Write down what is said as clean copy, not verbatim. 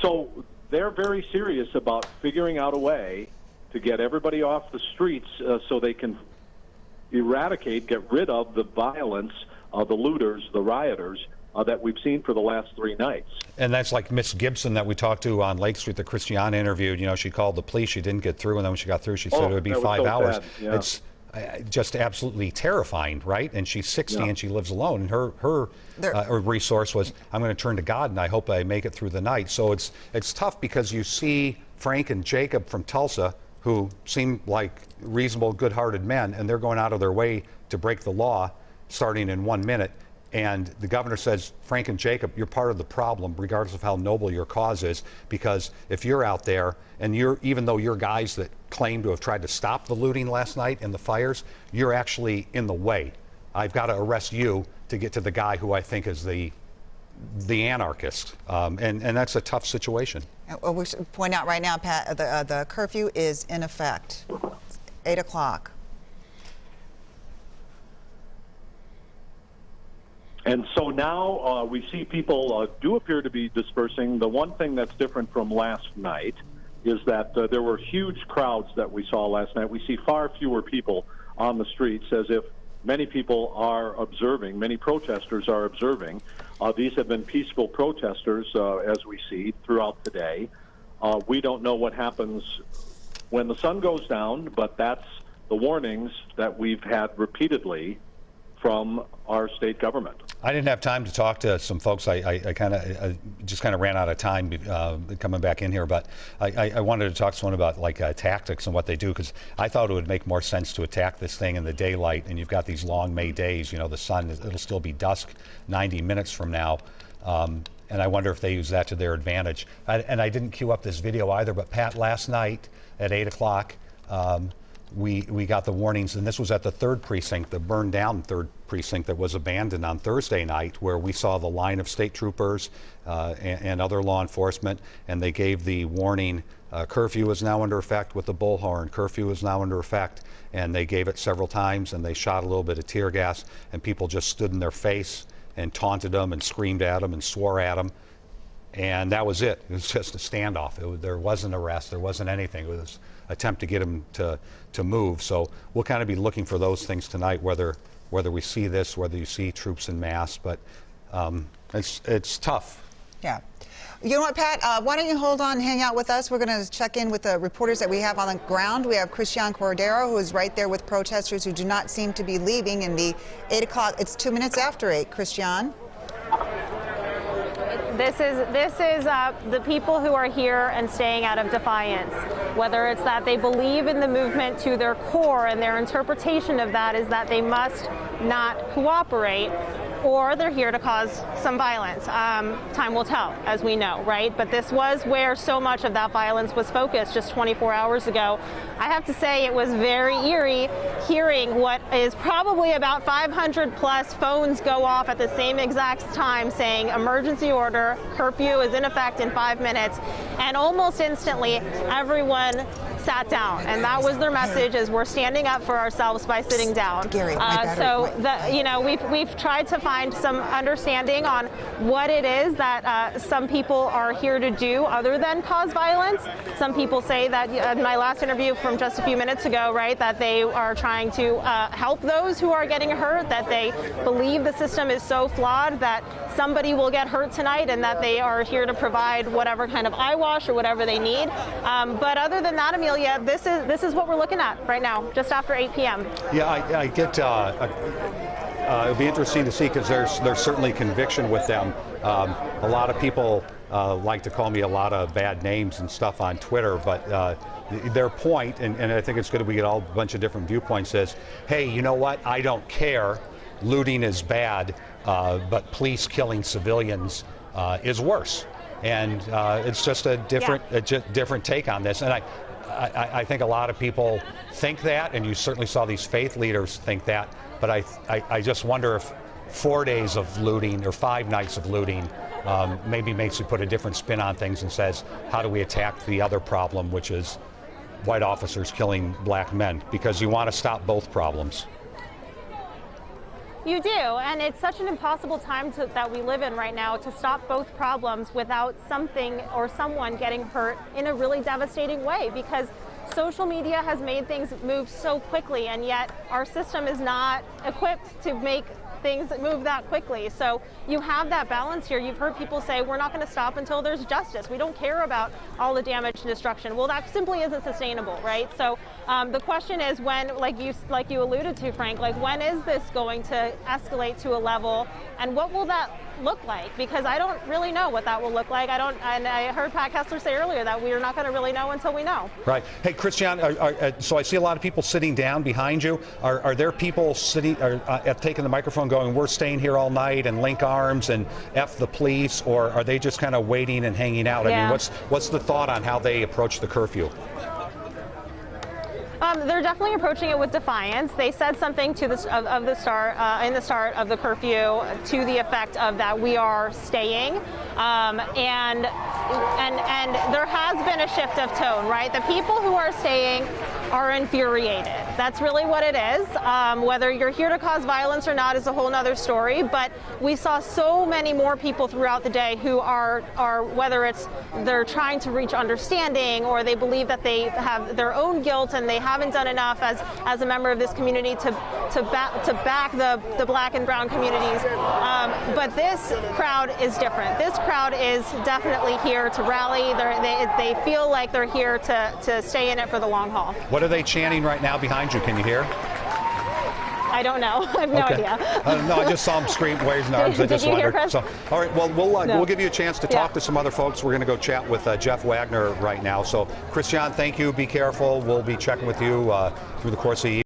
So they're very serious about figuring out a way to get everybody off the streets so they can eradicate, get rid of the violence, the looters, the rioters that we've seen for the last 3 nights. And that's like Miss Gibson that we talked to on Lake Street, that Christiane interviewed. You know, she called the police. She didn't get through, and then when she got through, she said it would be 5 hours. Yeah. It's just absolutely terrifying, right? And she's 60 and she lives alone. And her resource was, I'm going to turn to God, and I hope I make it through the night. So it's tough because you see Frank and Jacob from Tulsa, who seem like reasonable, good-hearted men, and they're going out of their way to break the law starting in 1 minute. And the governor says, Frank and Jacob, you're part of the problem, regardless of how noble your cause is, because if you're out there and even though you're guys that claim to have tried to stop the looting last night and the fires, you're actually in the way. I've got to arrest you to get to the guy who I think is the anarchist. And that's a tough situation. Well, we should point out right now, Pat, the curfew is in effect. It's 8 o'clock. And so now we see people do appear to be dispersing. The one thing that's different from last night is that there were huge crowds that we saw last night. We see far fewer people on the streets, as if many people are observing, many protesters are observing. These have been peaceful protesters, as we see throughout the day. We don't know what happens when the sun goes down, but that's the warnings that we've had repeatedly from our state government. I didn't have time to talk to some folks. I just kind of ran out of time coming back in here, but I wanted to talk to someone about tactics and what they do, because I thought it would make more sense to attack this thing in the daylight, and you've got these long May days. You know, the sun, it'll still be dusk 90 minutes from now, and I wonder if they use that to their advantage. And I didn't queue up this video either, but Pat, last night at 8 o'clock, we got the warnings, and this was at the 3rd precinct, the burned down 3rd precinct that was abandoned on Thursday night, where we saw the line of state troopers and other law enforcement, and they gave the warning, curfew is now under effect with the bullhorn, curfew is now under effect, and they gave it several times, and they shot a little bit of tear gas, and people just stood in their face and taunted them and screamed at them and swore at them. And that was it. It was just a standoff. There wasn't arrest. There wasn't anything. It was an attempt to get them to move. So we'll kind of be looking for those things tonight, whether we see this, whether you see troops en masse. But it's tough. Yeah. You know what, Pat? Why don't you hold on and hang out with us? We're going to check in with the reporters that we have on the ground. We have Christiane Cordero, who is right there with protesters who do not seem to be leaving in the 8 o'clock. It's 2 minutes after 8, Christiane. This is the people who are here and staying out of defiance, whether it's that they believe in the movement to their core and their interpretation of that is that they must not cooperate, or they're here to cause some violence. Time will tell, as we know, right? But this was where so much of that violence was focused just 24 hours ago. I have to say it was very eerie hearing what is probably about 500 plus phones go off at the same exact time saying emergency order, curfew is in effect in 5 minutes, and almost instantly everyone sat down, and that was their message: is we're standing up for ourselves by sitting down. We've tried to find some understanding on what it is that some people are here to do other than cause violence. Some people say that in my last interview from just a few minutes ago, right, that they are trying to help those who are getting hurt, that they believe the system is so flawed that somebody will get hurt tonight, and that they are here to provide whatever kind of eye wash or whatever they need. But other than that, Amelia, this is what we're looking at right now, just after 8 p.m. Yeah, I get. It'll be interesting to see, because there's certainly conviction with them. A lot of people like to call me a lot of bad names and stuff on Twitter, but their point, and I think it's good that we get a bunch of different viewpoints, is, hey, you know what? I don't care. Looting is bad, but police killing civilians is worse. And it's just a different take on this. And I think a lot of people think that, and you certainly saw these faith leaders think that, but I just wonder if 4 days of looting or 5 nights of looting maybe makes you put a different spin on things and says, how do we attack the other problem, which is white officers killing black men? Because you want to stop both problems. You do, and it's such an impossible time that we live in right now to stop both problems without something or someone getting hurt in a really devastating way, because social media has made things move so quickly, and yet our system is not equipped to make things move that quickly. So you have that balance here. You've heard people say, we're not going to stop until there's justice. We don't care about all the damage and destruction. Well, that simply isn't sustainable, right? So the question is when, like you alluded to, Frank, like when is this going to escalate to a level, and what will that look like? Because I don't really know what that will look like. And I heard Pat Kessler say earlier that we are not going to really know until we know. Right. Hey, Christiane, so I see a lot of people sitting down behind you. Are there people sitting, taking the microphone going, we're staying here all night and link arms and F the police, or are they just kind of waiting and hanging out? Yeah. I mean, what's the thought on how they approach the curfew? They're definitely approaching it with defiance. They said something to in the start of the curfew to the effect of that we are staying, and there has been a shift of tone, right? The people who are staying are infuriated. That's really what it is. Whether you're here to cause violence or not is a whole nother story, but we saw so many more people throughout the day who are whether it's they're trying to reach understanding, or they believe that they have their own guilt and they haven't done enough as a member of this community to back the black and brown communities. But this crowd is different. This crowd is definitely here to rally. They feel like they're here to stay in it for the long haul. What are they chanting right now behind you? Can you hear? I don't know. I have no idea. No, I just saw them scream, waving arms. I just Did you hear, wondered. Chris? So, all right. Well, we'll give you a chance to talk to some other folks. We're going to go chat with Jeff Wagner right now. So, Christiane, thank you. Be careful. We'll be checking with you through the course of the evening.